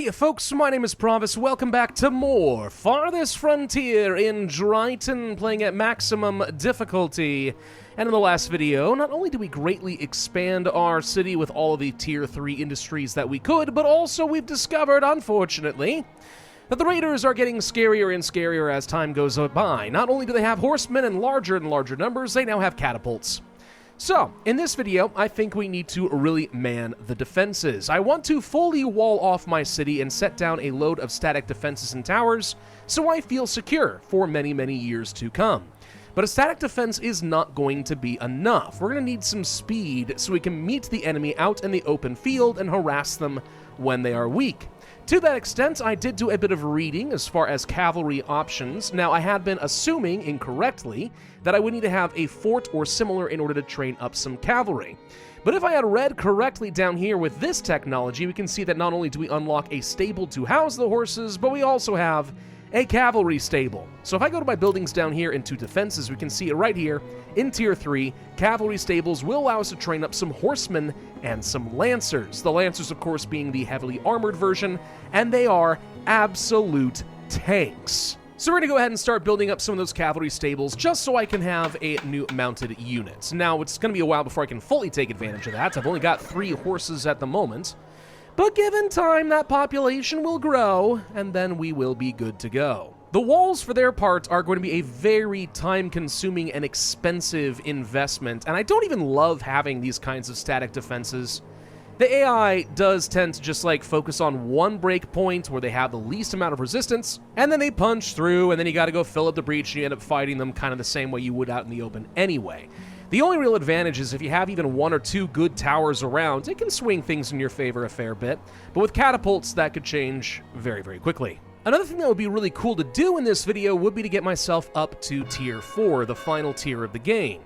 Hey folks, my name is Pravus. Welcome back to more Farthest Frontier in Dryton, playing at maximum difficulty. And in the last video, not only did we greatly expand our city with all of the tier 3 industries that we could, but also we've discovered, unfortunately, that the raiders are getting scarier and scarier as time goes by. Not only do they have horsemen in larger and larger numbers, they now have catapults. So, in this video, I think we need to really man the defenses. I want to fully wall off my city and set down a load of static defenses and towers, so I feel secure for many, many years to come. But a static defense is not going to be enough. We're going to need some speed so we can meet the enemy out in the open field and harass them when they are weak. To that extent, I did do a bit of reading as far as cavalry options. Now, I had been assuming, incorrectly, that I would need to have a fort or similar in order to train up some cavalry. But if I had read correctly down here with this technology, we can see that not only do we unlock a stable to house the horses, but we also have a cavalry stable. So if I go to my buildings down here into defenses, we can see it right here in tier 3. Cavalry stables will allow us to train up some horsemen and some lancers. The lancers, of course, being the heavily armored version, and they are absolute tanks. So we're going to go ahead and start building up some of those cavalry stables just so I can have a new mounted unit. Now, it's going to be a while before I can fully take advantage of that. I've only got 3 horses at the moment. But given time, that population will grow, and then we will be good to go. The walls, for their part, are going to be a very time-consuming and expensive investment, and I don't even love having these kinds of static defenses. The AI does tend to just, focus on one break point where they have the least amount of resistance, and then they punch through, and then you gotta go fill up the breach, and you end up fighting them kind of the same way you would out in the open anyway. The only real advantage is if you have even 1 or 2 good towers around, it can swing things in your favor a fair bit, but with catapults, that could change very, very quickly. Another thing that would be really cool to do in this video would be to get myself up to tier 4, the final tier of the game.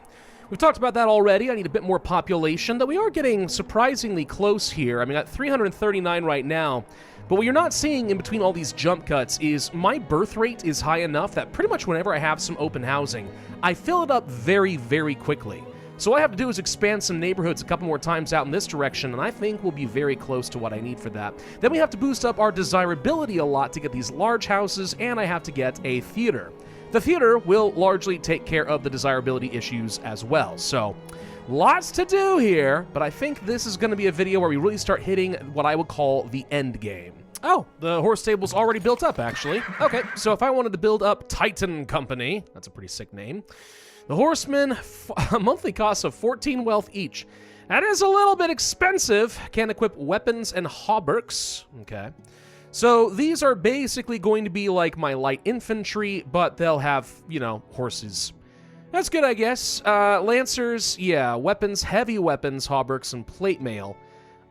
We've talked about that already. I need a bit more population, though we are getting surprisingly close here. I mean, at 339 right now, but what you're not seeing in between all these jump cuts is my birth rate is high enough that pretty much whenever I have some open housing, I fill it up very, very quickly. So all I have to do is expand some neighborhoods a couple more times out in this direction, and I think we'll be very close to what I need for that. Then we have to boost up our desirability a lot to get these large houses, and I have to get a theater. The theater will largely take care of the desirability issues as well. So, lots to do here, but I think this is going to be a video where we really start hitting what I would call the end game. Oh, the horse stable's already built up, actually. Okay, so if I wanted to build up Titan Company, that's a pretty sick name. The horsemen, a monthly cost of 14 wealth each. That is a little bit expensive. Can equip weapons and hauberks. Okay. So these are basically going to be like my light infantry, but they'll have, horses. That's good, I guess. Lancers, yeah, weapons, heavy weapons, hauberks, and plate mail.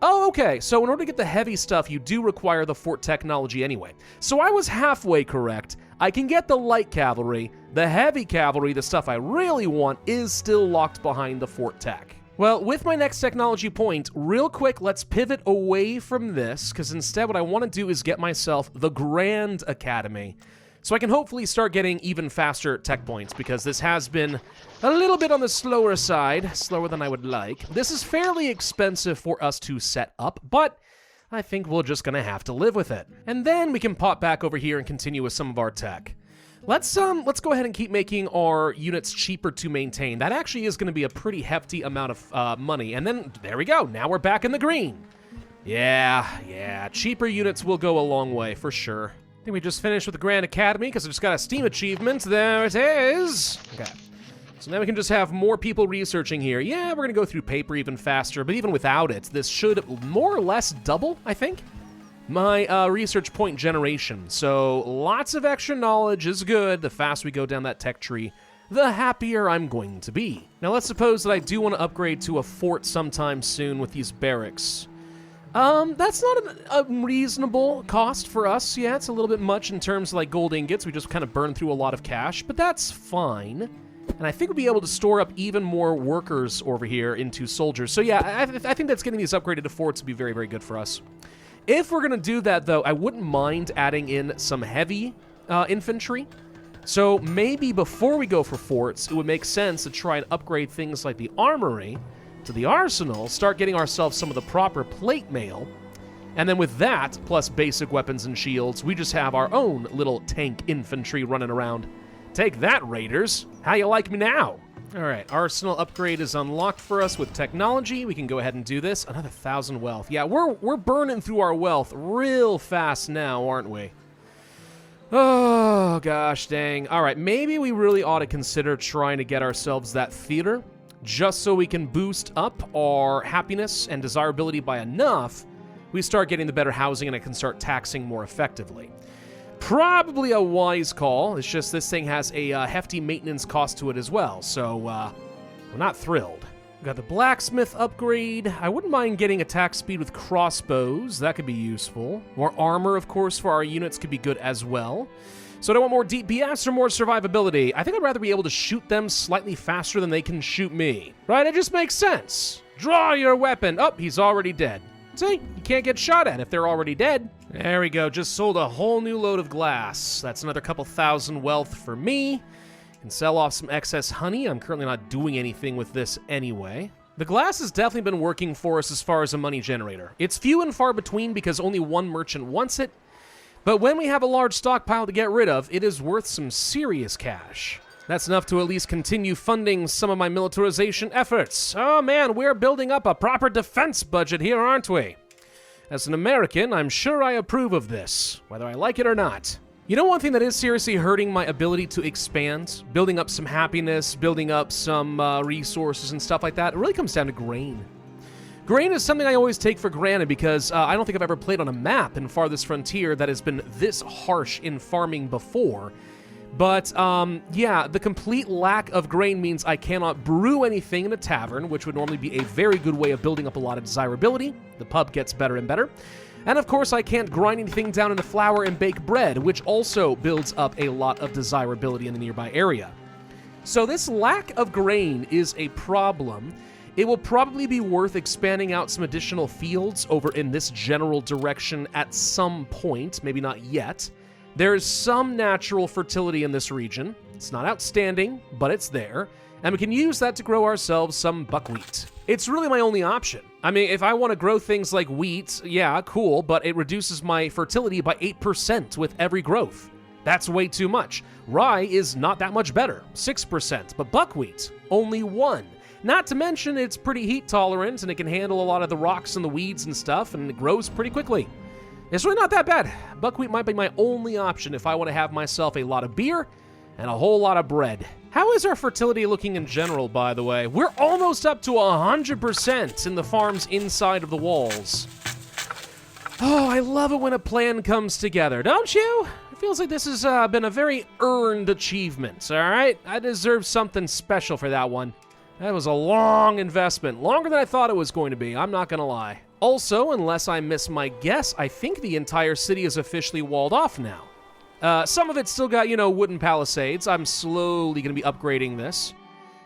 Oh, okay, so in order to get the heavy stuff, you do require the fort technology anyway. So I was halfway correct. I can get the light cavalry. The heavy cavalry, the stuff I really want, is still locked behind the fort tech. Well, with my next technology point, real quick, let's pivot away from this, because instead what I want to do is get myself the Grand Academy, so I can hopefully start getting even faster tech points, because this has been a little bit on the slower side, slower than I would like. This is fairly expensive for us to set up, but I think we're just going to have to live with it. And then we can pop back over here and continue with some of our tech. Let's go ahead and keep making our units cheaper to maintain. That actually is going to be a pretty hefty amount of money. And then, there we go. Now we're back in the green. Yeah. Cheaper units will go a long way, for sure. I think we just finished with the Grand Academy, because I just got a Steam achievement. There it is. Okay. So now we can just have more people researching here. Yeah, we're going to go through paper even faster, but even without it, this should more or less double, I think, my research point generation. So lots of extra knowledge is good. The faster we go down that tech tree, the happier I'm going to be. Now let's suppose that I do want to upgrade to a fort sometime soon with these barracks. That's not a reasonable cost for us. Yeah, it's a little bit much in terms of gold ingots. We just kind of burn through a lot of cash, but that's fine. And I think we'll be able to store up even more workers over here into soldiers. So yeah, I think that's getting these upgraded to forts would be very, very good for us. If we're going to do that, though, I wouldn't mind adding in some heavy infantry. So maybe before we go for forts, it would make sense to try and upgrade things like the armory to the arsenal, start getting ourselves some of the proper plate mail, And then with that, plus basic weapons and shields, we just have our own little tank infantry running around. Take that, raiders. How you like me now? All right, arsenal upgrade is unlocked for us with technology. We can go ahead and do this. Another 1,000 wealth. Yeah, we're burning through our wealth real fast now, aren't we? Oh, gosh dang. All right, maybe we really ought to consider trying to get ourselves that theater, just so we can boost up our happiness and desirability by enough, we start getting the better housing and I can start taxing more effectively. Probably a wise call. It's just this thing has a hefty maintenance cost to it as well, so we're not thrilled. We got the blacksmith upgrade. I wouldn't mind getting attack speed with crossbows. That could be useful. More armor, of course, for our units could be good as well. So do I want more DPS or more survivability? I think I'd rather be able to shoot them slightly faster than they can shoot me. Right? It just makes sense. Draw your weapon. Oh, he's already dead. See? You can't get shot at if they're already dead. There we go. Just sold a whole new load of glass. That's another couple 1,000 wealth for me. Can sell off some excess honey. I'm currently not doing anything with this anyway. The glass has definitely been working for us as far as a money generator. It's few and far between because only one merchant wants it. But when we have a large stockpile to get rid of, it is worth some serious cash. That's enough to at least continue funding some of my militarization efforts. Oh man, we're building up a proper defense budget here, aren't we? As an American, I'm sure I approve of this, whether I like it or not. You know one thing that is seriously hurting my ability to expand, building up some happiness, building up some resources and stuff like that, it really comes down to grain. Grain is something I always take for granted because I don't think I've ever played on a map in Farthest Frontier that has been this harsh in farming before. But, yeah, the complete lack of grain means I cannot brew anything in a tavern, which would normally be a very good way of building up a lot of desirability. The pub gets better and better. And, of course, I can't grind anything down into flour and bake bread, which also builds up a lot of desirability in the nearby area. So this lack of grain is a problem. It will probably be worth expanding out some additional fields over in this general direction at some point, maybe not yet. There is some natural fertility in this region. It's not outstanding, but it's there, and we can use that to grow ourselves some buckwheat. It's really my only option. I mean, if I want to grow things like wheat, yeah, cool, but it reduces my fertility by 8% with every growth. That's way too much. Rye is not that much better, 6%, but buckwheat, only 1%. Not to mention it's pretty heat tolerant, and it can handle a lot of the rocks and the weeds and stuff, and it grows pretty quickly. It's really not that bad. Buckwheat might be my only option if I want to have myself a lot of beer and a whole lot of bread. How is our fertility looking in general, by the way? We're almost up to 100% in the farms inside of the walls. Oh, I love it when a plan comes together, don't you? It feels like this has been a very earned achievement, all right? I deserve something special for that one. That was a long investment, longer than I thought it was going to be, I'm not gonna lie. Also, unless I miss my guess, I think the entire city is officially walled off now. Some of it's still got, you know, wooden palisades. I'm slowly going to be upgrading this.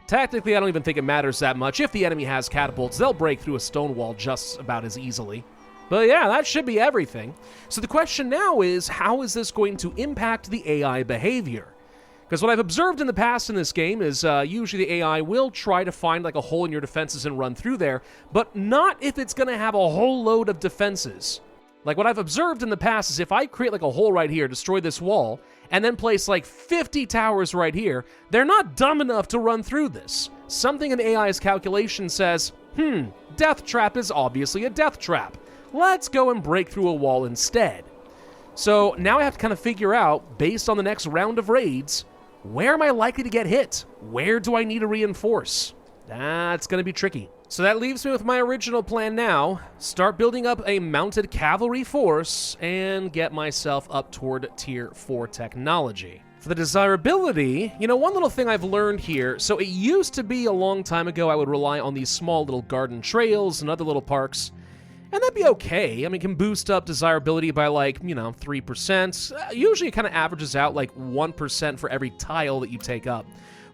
Tactically, I don't even think it matters that much. If the enemy has catapults, they'll break through a stone wall just about as easily. But yeah, that should be everything. So the question now is, how is this going to impact the AI behavior? Because what I've observed in the past in this game is usually the AI will try to find like a hole in your defenses and run through there, but not if it's going to have a whole load of defenses. Like what I've observed in the past is if I create like a hole right here, destroy this wall, and then place like 50 towers right here, they're not dumb enough to run through this. Something in the AI's calculation says, death trap is obviously a death trap. Let's go and break through a wall instead. So now I have to kind of figure out, based on the next round of raids, where am I likely to get hit? Where do I need to reinforce? That's going to be tricky. So that leaves me with my original plan now. Start building up a mounted cavalry force and get myself up toward tier 4 technology. For the desirability, you know, one little thing I've learned here, so it used to be a long time ago I would rely on these small little garden trails and other little parks, and that'd be okay. I mean, it can boost up desirability by like, 3%. Usually it kind of averages out like 1% for every tile that you take up.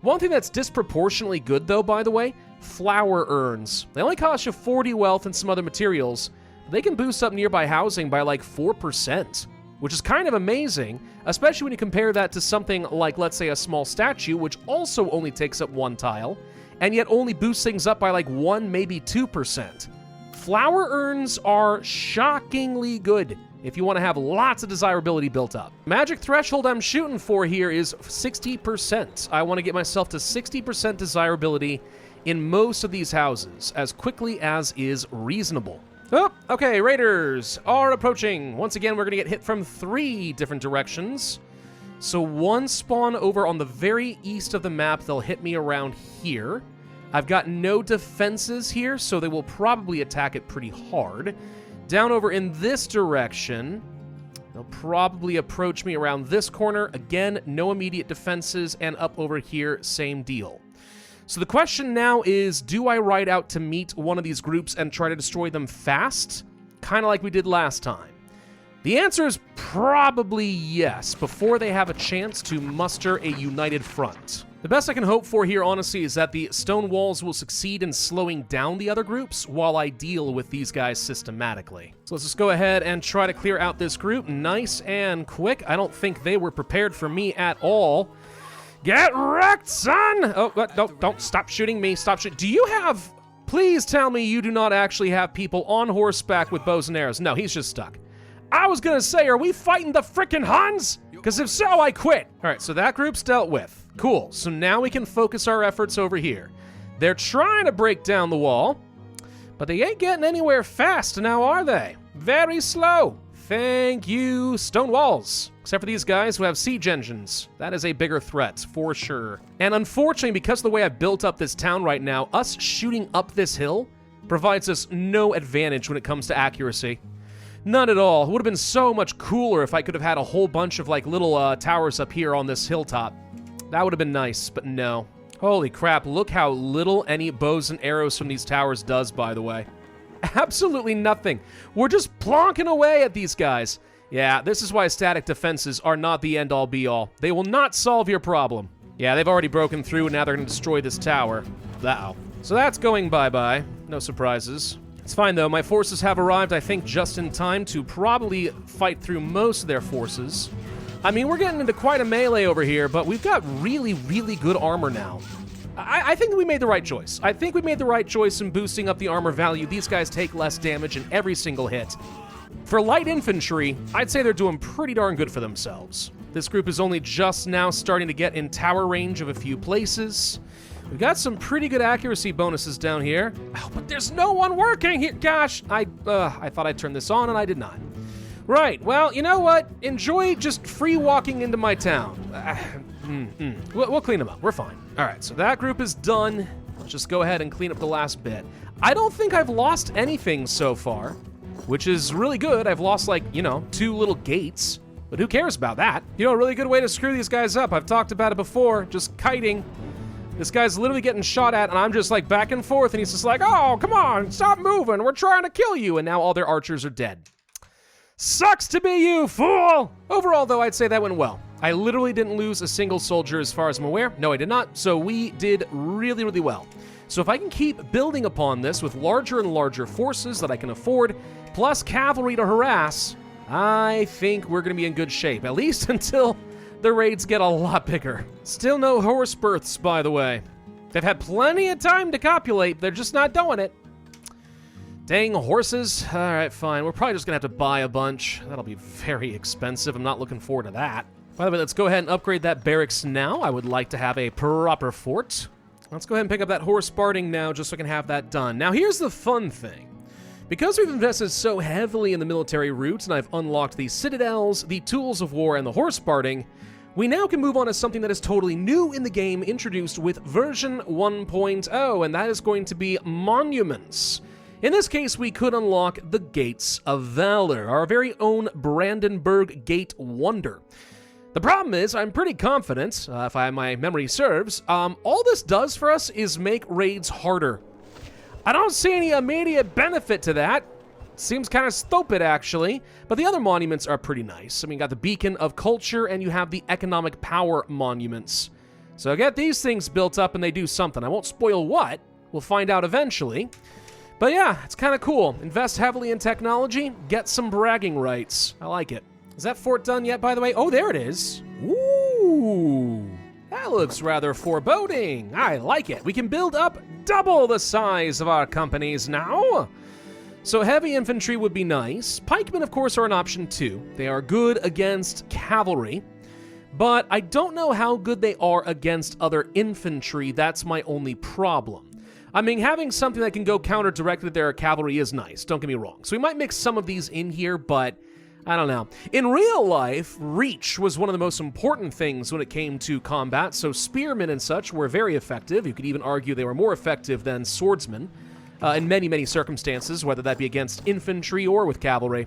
One thing that's disproportionately good though, by the way, flour urns. They only cost you 40 wealth and some other materials. They can boost up nearby housing by like 4%, which is kind of amazing, especially when you compare that to something like, let's say, a small statue, which also only takes up 1 tile, and yet only boosts things up by like 1, maybe 2%. Flour urns are shockingly good if you want to have lots of desirability built up. Magic threshold I'm shooting for here is 60%. I want to get myself to 60% desirability in most of these houses as quickly as is reasonable. Oh, okay, raiders are approaching. Once again, we're going to get hit from 3 different directions. So one spawn over on the very east of the map. They'll hit me around here. I've got no defenses here, so they will probably attack it pretty hard. Down over in this direction, they'll probably approach me around this corner. Again, no immediate defenses, and up over here, same deal. So the question now is, do I ride out to meet one of these groups and try to destroy them fast? Kind of like we did last time. The answer is probably yes, before they have a chance to muster a united front. The best I can hope for here, honestly, is that the stone walls will succeed in slowing down the other groups while I deal with these guys systematically. So let's just go ahead and try to clear out this group nice and quick. I don't think they were prepared for me at all. Get wrecked, son! Oh, don't stop shooting me. Stop shooting. Do you have... Please tell me you do not actually have people on horseback with bows and arrows. No, he's just stuck. I was gonna say, are we fighting the frickin' Huns? Because if so, I quit. All right, so that group's dealt with. Cool, so now we can focus our efforts over here. They're trying to break down the wall, but they ain't getting anywhere fast now, are they? Very slow. Thank you, stone walls. Except for these guys who have siege engines. That is a bigger threat, for sure. And unfortunately, because of the way I've built up this town right now, us shooting up this hill provides us no advantage when it comes to accuracy. None at all. It would have been so much cooler if I could have had a whole bunch of like little towers up here on this hilltop. That would have been nice, but no. Holy crap, look how little any bows and arrows from these towers does, by the way. Absolutely nothing. We're just plonking away at these guys. Yeah, this is why static defenses are not the end-all be-all. They will not solve your problem. Yeah, they've already broken through, and now they're going to destroy this tower. Uh-oh. So that's going bye-bye. No surprises. It's fine, though. My forces have arrived, I think, just in time to probably fight through most of their forces. I mean, we're getting into quite a melee over here, but we've got really, really good armor now. I think we made the right choice. I think we made the right choice in boosting up the armor value. These guys take less damage in every single hit. For light infantry, I'd say they're doing pretty darn good for themselves. This group is only just now starting to get in tower range of a few places. We've got some pretty good accuracy bonuses down here. Oh, but there's no one working here. Gosh, I thought I'd turn this on, and I did not. Right, well, you know what? Enjoy just free walking into my town. We'll clean them up. We're fine. All right, so that group is done. Let's just go ahead and clean up the last bit. I don't think I've lost anything so far, which is really good. I've lost, like, 2 little gates, but who cares about that? A really good way to screw these guys up. I've talked about it before, just kiting. This guy's literally getting shot at, and I'm just, like, back and forth, and he's just like, oh, come on, stop moving. We're trying to kill you, and now all their archers are dead. Sucks to be you, fool! Overall, though, I'd say that went well. I literally didn't lose a single soldier as far as I'm aware. No, I did not. So we did really, really well. So if I can keep building upon this with larger and larger forces that I can afford, plus cavalry to harass, I think we're going to be in good shape, at least until the raids get a lot bigger. Still no horse births, by the way. They've had plenty of time to copulate. They're just not doing it. Dang horses. All right, fine. We're probably just going to have to buy a bunch. That'll be very expensive. I'm not looking forward to that. By the way, let's go ahead and upgrade that barracks now. I would like to have a proper fort. Let's go ahead and pick up that horse barding now just so I can have that done. Now, here's the fun thing. Because we've invested so heavily in the military route and I've unlocked the citadels, the tools of war, and the horse barding, we now can move on to something that is totally new in the game, introduced with version 1.0, and that is going to be monuments. In this case, we could unlock the Gates of Valor, our very own Brandenburg Gate Wonder. The problem is, I'm pretty confident, if my memory serves, all this does for us is make raids harder. I don't see any immediate benefit to that. Seems kind of stupid, actually, but the other monuments are pretty nice. I mean, you got the Beacon of Culture, and you have the Economic Power monuments. So get these things built up, and they do something. I won't spoil what. We'll find out eventually. But yeah, it's kind of cool. Invest heavily in technology, get some bragging rights. I like it. Is that fort done yet, by the way? Oh, there it is. Ooh, that looks rather foreboding. I like it. We can build up double the size of our companies now. So heavy infantry would be nice. Pikemen, of course, are an option too. They are good against cavalry, but I don't know how good they are against other infantry. That's my only problem. I mean, having something that can go counter-directed at their cavalry is nice, don't get me wrong. So we might mix some of these in here, but I don't know. In real life, reach was one of the most important things when it came to combat, so spearmen and such were very effective. You could even argue they were more effective than swordsmen in many, many circumstances, whether that be against infantry or with cavalry.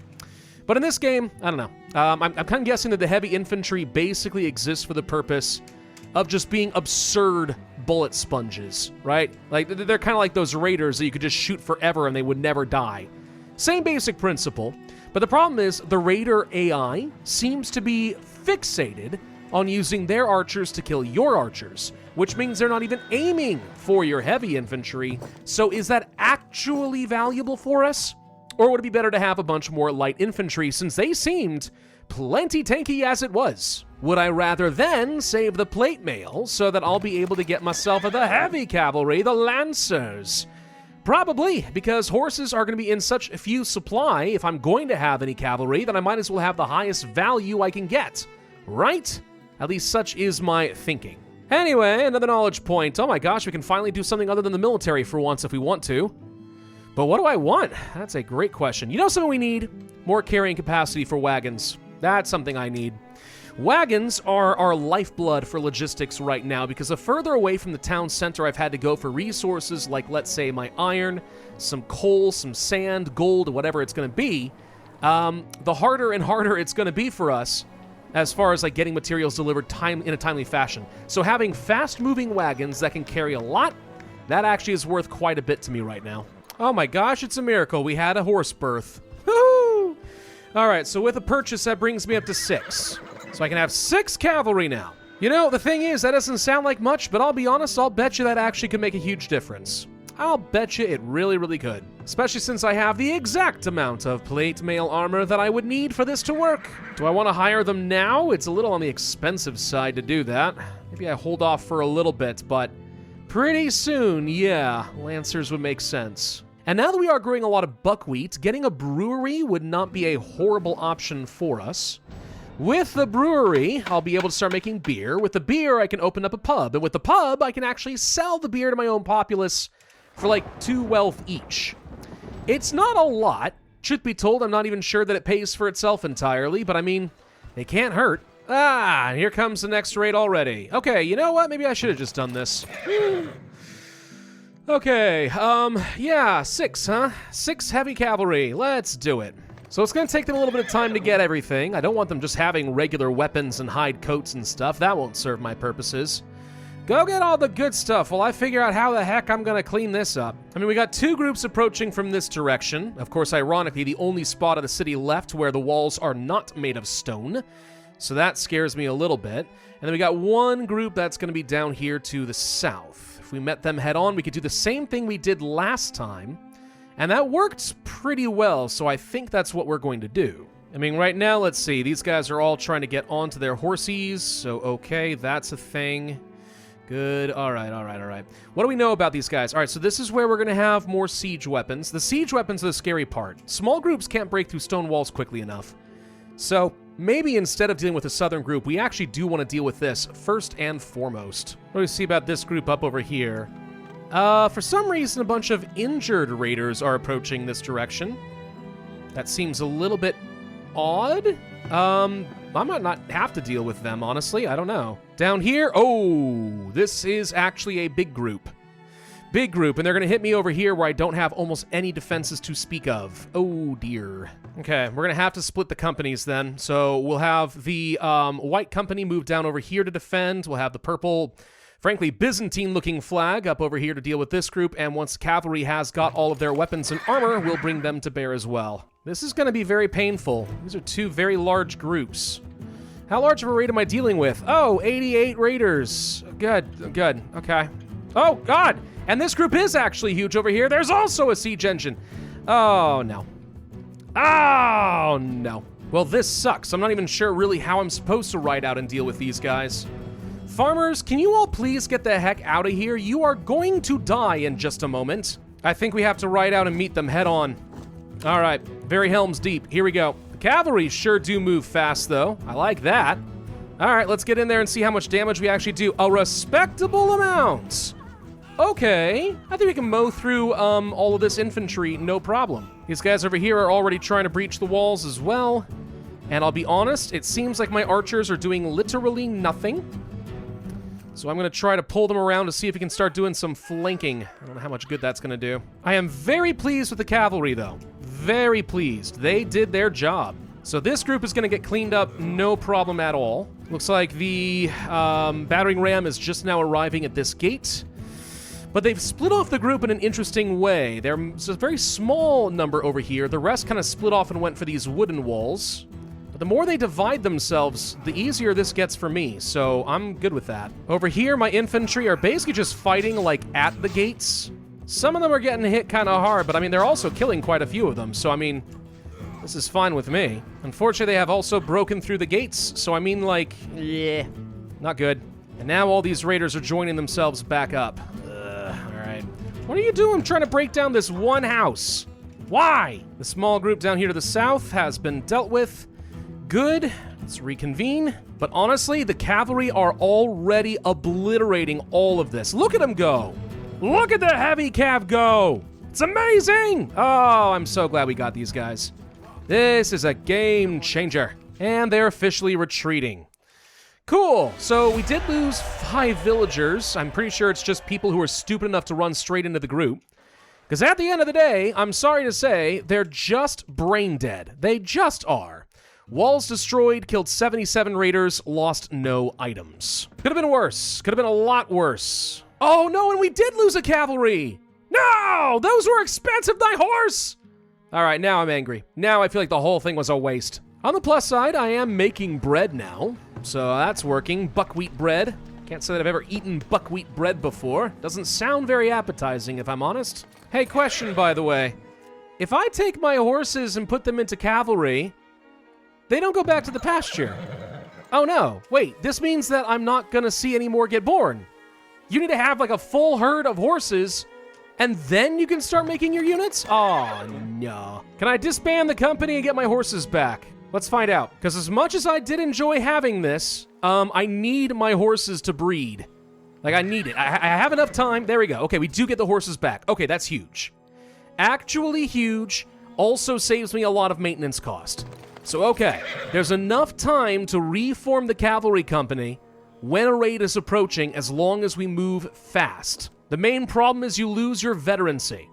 But in this game, I don't know. I'm kind of guessing that the heavy infantry basically exists for the purpose of just being absurd bullet sponges, right? Like, they're kind of like those raiders that you could just shoot forever and they would never die. Same basic principle, but the problem is the raider AI seems to be fixated on using their archers to kill your archers, which means they're not even aiming for your heavy infantry. So is that actually valuable for us? Or would it be better to have a bunch more light infantry since they seemed plenty tanky as it was? Would I rather then save the plate mail so that I'll be able to get myself the heavy cavalry, the lancers? Probably, because horses are going to be in such a few supply. If I'm going to have any cavalry, then I might as well have the highest value I can get, right? At least such is my thinking. Anyway, another knowledge point. Oh my gosh, we can finally do something other than the military for once if we want to. But what do I want? That's a great question. You know something we need? More carrying capacity for wagons. That's something I need. Wagons are our lifeblood for logistics right now because the further away from the town center I've had to go for resources like, let's say, my iron, some coal, some sand, gold, whatever it's going to be, the harder and harder it's going to be for us as far as like getting materials delivered in a timely fashion. So having fast-moving wagons that can carry a lot, that actually is worth quite a bit to me right now. Oh my gosh, it's a miracle. We had a horse birth. Woo! All right, so with a purchase, that brings me up to 6. So I can have 6 cavalry now. You know, the thing is, that doesn't sound like much, but I'll be honest, I'll bet you that actually could make a huge difference. I'll bet you it really, really could. Especially since I have the exact amount of plate mail armor that I would need for this to work. Do I want to hire them now? It's a little on the expensive side to do that. Maybe I hold off for a little bit, but pretty soon, yeah, lancers would make sense. And now that we are growing a lot of buckwheat, getting a brewery would not be a horrible option for us. With the brewery, I'll be able to start making beer. With the beer, I can open up a pub. And with the pub, I can actually sell the beer to my own populace for like 2 wealth each. It's not a lot. Truth be told, I'm not even sure that it pays for itself entirely, but I mean, it can't hurt. Ah, here comes the next raid already. Okay, you know what? Maybe I should have just done this. Okay, yeah, 6, huh? 6 heavy cavalry. Let's do it. So it's going to take them a little bit of time to get everything. I don't want them just having regular weapons and hide coats and stuff. That won't serve my purposes. Go get all the good stuff while I figure out how the heck I'm going to clean this up. I mean, we got 2 groups approaching from this direction. Of course, ironically, the only spot of the city left where the walls are not made of stone. So that scares me a little bit. And then we got 1 group that's going to be down here to the south. If we met them head on, we could do the same thing we did last time. And that worked pretty well, so I think that's what we're going to do. I mean, right now, let's see. These guys are all trying to get onto their horsies, so okay, that's a thing. Good. All right. What do we know about these guys? All right, so this is where we're going to have more siege weapons. The siege weapons are the scary part. Small groups can't break through stone walls quickly enough. So maybe instead of dealing with the southern group, we actually do want to deal with this first and foremost. What do we see about this group up over here? For some reason, a bunch of injured raiders are approaching this direction. That seems a little bit odd. I might not have to deal with them, honestly. I don't know. Down here, oh, this is actually a big group. Big group, and they're going to hit me over here where I don't have almost any defenses to speak of. Oh, dear. Okay, we're going to have to split the companies then. So we'll have the white company move down over here to defend. We'll have the purple, frankly, Byzantine-looking flag up over here to deal with this group, and once cavalry has got all of their weapons and armor, we'll bring them to bear as well. This is going to be very painful. These are 2 very large groups. How large of a raid am I dealing with? Oh, 88 raiders. Good, okay. Oh, God! And this group is actually huge over here. There's also a siege engine. Oh, no. Oh, no. Well, this sucks. I'm not even sure really how I'm supposed to ride out and deal with these guys. Farmers, can you all please get the heck out of here? You are going to die in just a moment. I think we have to ride out and meet them head on. All right, very helms deep. Here we go. The cavalry sure do move fast, though. I like that. All right, let's get in there and see how much damage we actually do. A respectable amount. Okay, I think we can mow through all of this infantry, no problem. These guys over here are already trying to breach the walls as well. And I'll be honest, it seems like my archers are doing literally nothing. So I'm going to try to pull them around to see if we can start doing some flanking. I don't know how much good that's going to do. I am very pleased with the cavalry, though. Very pleased. They did their job. So this group is going to get cleaned up, no problem at all. Looks like the battering ram is just now arriving at this gate. But they've split off the group in an interesting way. There's a very small number over here. The rest kind of split off and went for these wooden walls. But the more they divide themselves, the easier this gets for me, so I'm good with that. Over here, my infantry are basically just fighting, like, at the gates. Some of them are getting hit kind of hard, but, I mean, they're also killing quite a few of them, so, I mean, this is fine with me. Unfortunately, they have also broken through the gates, so, I mean, like, yeah, not good. And now all these raiders are joining themselves back up. Alright. What are you doing trying to break down this one house? Why? The small group down here to the south has been dealt with. Good. Let's reconvene. But honestly, the cavalry are already obliterating all of this. Look at them go. Look at the heavy cav go. It's amazing. Oh, I'm so glad we got these guys. This is a game changer. And they're officially retreating. Cool. So we did lose 5 villagers. I'm pretty sure it's just people who are stupid enough to run straight into the group. Because at the end of the day, I'm sorry to say, they're just brain dead. They just are. Walls destroyed, killed 77 raiders, lost no items. Could have been worse. Could have been a lot worse. Oh no, and we did lose a cavalry! No! Those were expensive, thy horse! Alright, now I'm angry. Now I feel like the whole thing was a waste. On the plus side, I am making bread now. So that's working. Buckwheat bread. Can't say that I've ever eaten buckwheat bread before. Doesn't sound very appetizing, if I'm honest. Hey, question, by the way. If I take my horses and put them into cavalry, they don't go back to the pasture. Oh no, wait, this means that I'm not gonna see any more get born. You need to have like a full herd of horses, and then you can start making your units? Oh no. Can I disband the company and get my horses back? Let's find out, because as much as I did enjoy having this, I need my horses to breed. Like, I need it. I have enough time. There we go. Okay, we do get the horses back. Okay, that's huge. Actually huge. Also saves me a lot of maintenance cost. So, okay, there's enough time to reform the cavalry company when a raid is approaching, as long as we move fast. The main problem is you lose your veterancy,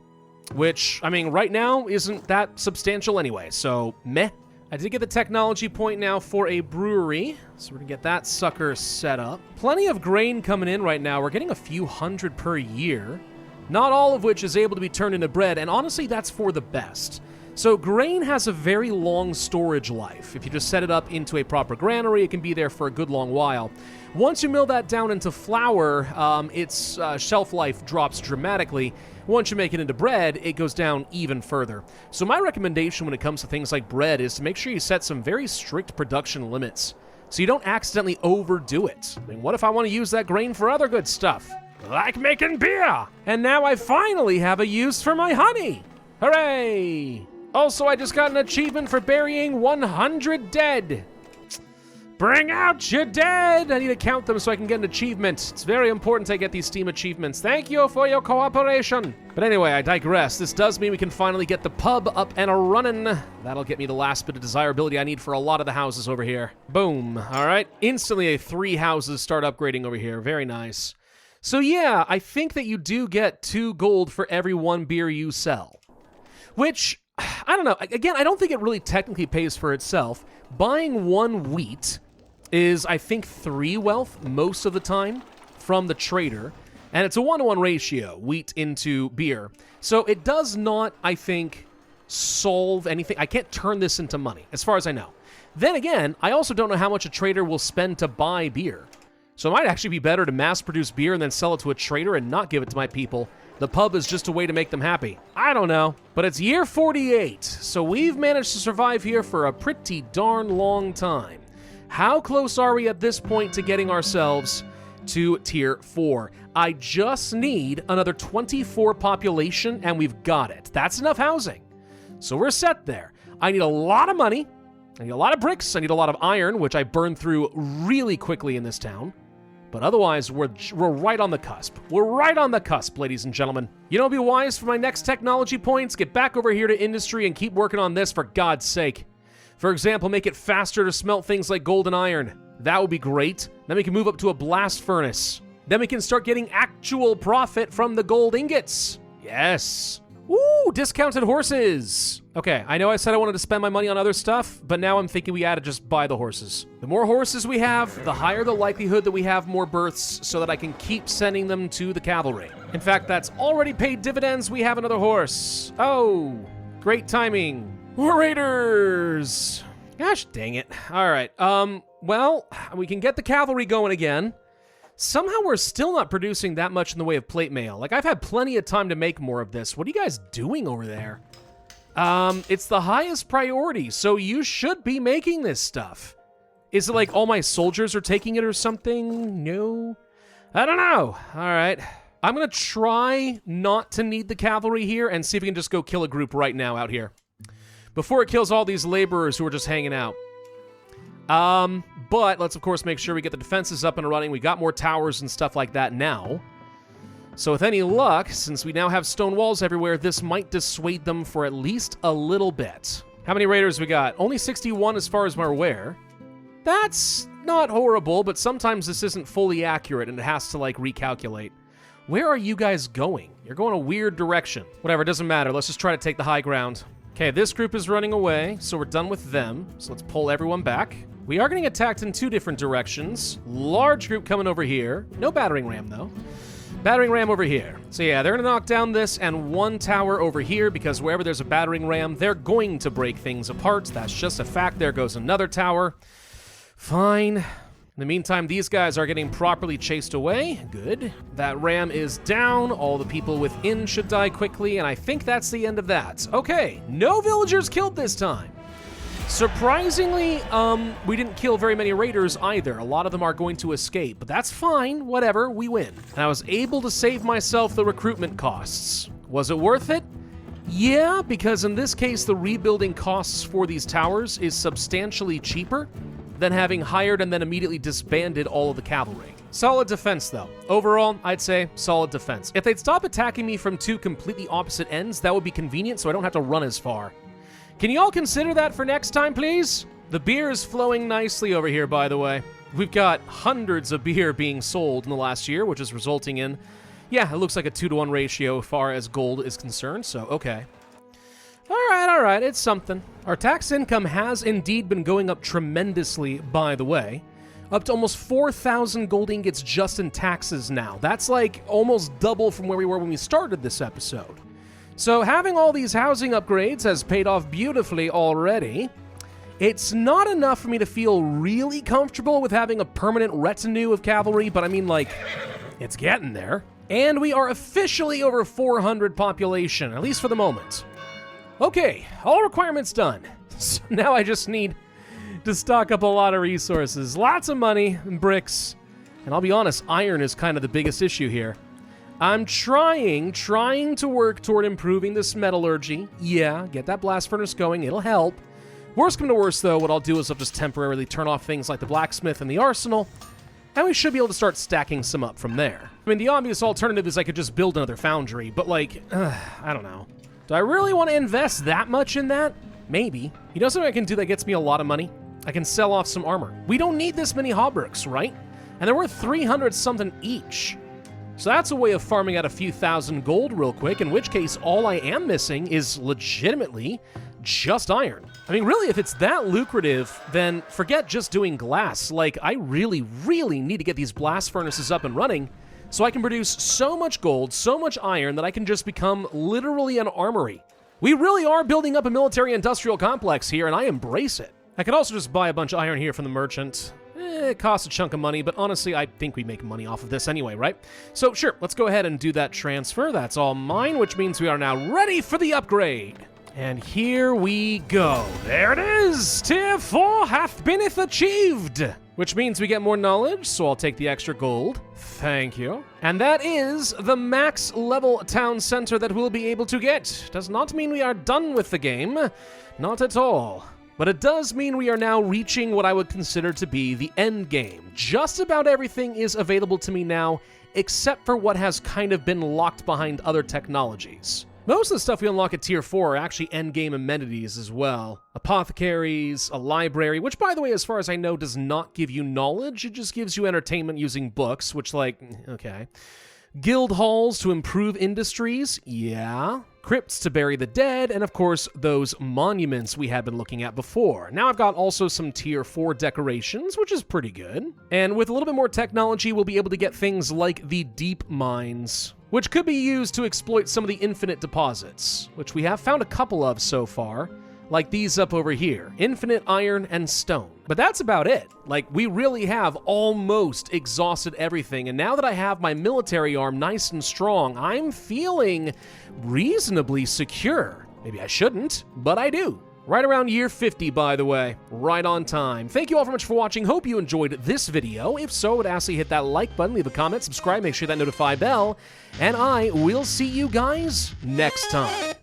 which, I mean, right now isn't that substantial anyway, so meh. I did get the technology point now for a brewery, so we're gonna get that sucker set up. Plenty of grain coming in right now. We're getting a few hundred per year, not all of which is able to be turned into bread, and honestly, that's for the best. So grain has a very long storage life. If you just set it up into a proper granary, it can be there for a good long while. Once you mill that down into flour, its shelf life drops dramatically. Once you make it into bread, it goes down even further. So my recommendation when it comes to things like bread is to make sure you set some very strict production limits so you don't accidentally overdo it. I mean, what if I want to use that grain for other good stuff? Like making beer! And now I finally have a use for my honey! Hooray! Also, I just got an achievement for burying 100 dead. Bring out your dead! I need to count them so I can get an achievement. It's very important I get these Steam achievements. Thank you for your cooperation. But anyway, I digress. This does mean we can finally get the pub up and a-running. That'll get me the last bit of desirability I need for a lot of the houses over here. Boom. All right. Instantly, 3 houses start upgrading over here. Very nice. So yeah, I think that you do get 2 gold for every 1 beer you sell. Which, I don't know. Again, I don't think it really technically pays for itself. Buying 1 wheat is, I think, 3 wealth most of the time from the trader. And it's a 1-to-1 ratio, wheat into beer. So it does not, I think, solve anything. I can't turn this into money, as far as I know. Then again, I also don't know how much a trader will spend to buy beer. So it might actually be better to mass-produce beer and then sell it to a trader and not give it to my people. The pub is just a way to make them happy. I don't know. But it's year 48, so we've managed to survive here for a pretty darn long time. How close are we at this point to getting ourselves to tier 4? I just need another 24 population, and we've got it. That's enough housing. So we're set there. I need a lot of money. I need a lot of bricks. I need a lot of iron, which I burn through really quickly in this town. But otherwise, we're right on the cusp. We're right on the cusp, ladies and gentlemen. You know, it'd be wise for my next technology points, get back over here to industry and keep working on this for God's sake. For example, make it faster to smelt things like gold and iron. That would be great. Then we can move up to a blast furnace. Then we can start getting actual profit from the gold ingots. Yes. Ooh, discounted horses. Okay, I know I said I wanted to spend my money on other stuff, but now I'm thinking we gotta just buy the horses. The more horses we have, the higher the likelihood that we have more births so that I can keep sending them to the cavalry. In fact, that's already paid dividends. We have another horse. Oh, great timing. More raiders. Gosh dang it. All right, well, we can get the cavalry going again. Somehow we're still not producing that much in the way of plate mail. Like, I've had plenty of time to make more of this. What are you guys doing over there? It's the highest priority, so you should be making this stuff. Is it like all my soldiers are taking it or something? No? I don't know. All right. I'm gonna try not to need the cavalry here and see if we can just go kill a group right now out here. Before it kills all these laborers who are just hanging out. But let's, of course, make sure we get the defenses up and running. We got more towers and stuff like that now. So with any luck, since we now have stone walls everywhere, this might dissuade them for at least a little bit. How many raiders we got? Only 61 as far as we're aware. That's not horrible, but sometimes this isn't fully accurate and it has to, like, recalculate. Where are you guys going? You're going a weird direction. Whatever, it doesn't matter. Let's just try to take the high ground. Okay, this group is running away, so we're done with them. So let's pull everyone back. We are getting attacked in two different directions. Large group coming over here. No battering ram, though. Battering ram over here. So yeah, they're going to knock down this and one tower over here because wherever there's a battering ram, they're going to break things apart. That's just a fact. There goes another tower. Fine. In the meantime, these guys are getting properly chased away. Good. That ram is down. All the people within should die quickly, and I think that's the end of that. Okay, no villagers killed this time. Surprisingly, we didn't kill very many raiders either. A lot of them are going to escape, but that's fine. Whatever, we win. And I was able to save myself the recruitment costs. Was it worth it? Yeah, because in this case, the rebuilding costs for these towers is substantially cheaper than having hired and then immediately disbanded all of the cavalry. Solid defense, though. Overall, I'd say solid defense. If they'd stop attacking me from two completely opposite ends, that would be convenient so I don't have to run as far. Can you all consider that for next time, please? The beer is flowing nicely over here, by the way. We've got hundreds of beer being sold in the last year, which is resulting in, yeah, it looks like a 2-to-1 ratio as far as gold is concerned, so okay. All right, it's something. Our tax income has indeed been going up tremendously, by the way. Up to almost 4,000 gold ingots just in taxes now. That's like almost double from where we were when we started this episode. So having all these housing upgrades has paid off beautifully already. It's not enough for me to feel really comfortable with having a permanent retinue of cavalry, but I mean, like, it's getting there. And we are officially over 400 population, at least for the moment. Okay, all requirements done. So now I just need to stock up a lot of resources. Lots of money and bricks. And I'll be honest, iron is kind of the biggest issue here. I'm trying to work toward improving this metallurgy. Yeah, get that blast furnace going, it'll help. Worst come to worst, though, what I'll do is I'll just temporarily turn off things like the blacksmith and the arsenal, and we should be able to start stacking some up from there. I mean, the obvious alternative is I could just build another foundry, but like, I don't know. Do I really want to invest that much in that? Maybe. You know something I can do that gets me a lot of money? I can sell off some armor. We don't need this many hauberks, right? And they're worth 300 something each. So that's a way of farming out a few thousand gold real quick, in which case all I am missing is legitimately just iron. I mean, really, if it's that lucrative, then forget just doing glass. Like, I really need to get these blast furnaces up and running so I can produce so much gold, so much iron that I can just become literally an armory. We really are building up a military-industrial complex here, and I embrace it. I could also just buy a bunch of iron here from the merchant. It costs a chunk of money, but honestly, I think we make money off of this anyway, right? So sure, let's go ahead and do that transfer. That's all mine, which means we are now ready for the upgrade. And here we go. There it is! Tier 4 hath beeneth achieved! which means we get more knowledge, so I'll take the extra gold. Thank you. And that is the max level town center that we'll be able to get. Does not mean we are done with the game. Not at all. But it does mean we are now reaching what I would consider to be the end game. Just about everything is available to me now, except for what has kind of been locked behind other technologies. Most of the stuff we unlock at Tier 4 are actually endgame amenities as well. Apothecaries, a library, which by the way, as far as I know, does not give you knowledge, it just gives you entertainment using books, which okay. Guild halls to improve industries, yeah. Crypts to bury the dead, and of course, those monuments we had been looking at before. Now I've got also some Tier 4 decorations, which is pretty good. And with a little bit more technology, we'll be able to get things like the deep mines, which could be used to exploit some of the infinite deposits, which we have found a couple of so far, like these up over here, infinite iron and stone. But that's about it. Like, we really have almost exhausted everything, and now that I have my military arm nice and strong, I'm feeling reasonably secure. Maybe I shouldn't, but I do. Right around year 50, by the way. Right on time. Thank you all very much for watching. Hope you enjoyed this video. If so, I would ask you to hit that like button, leave a comment, subscribe, make sure that notify bell, and I will see you guys next time.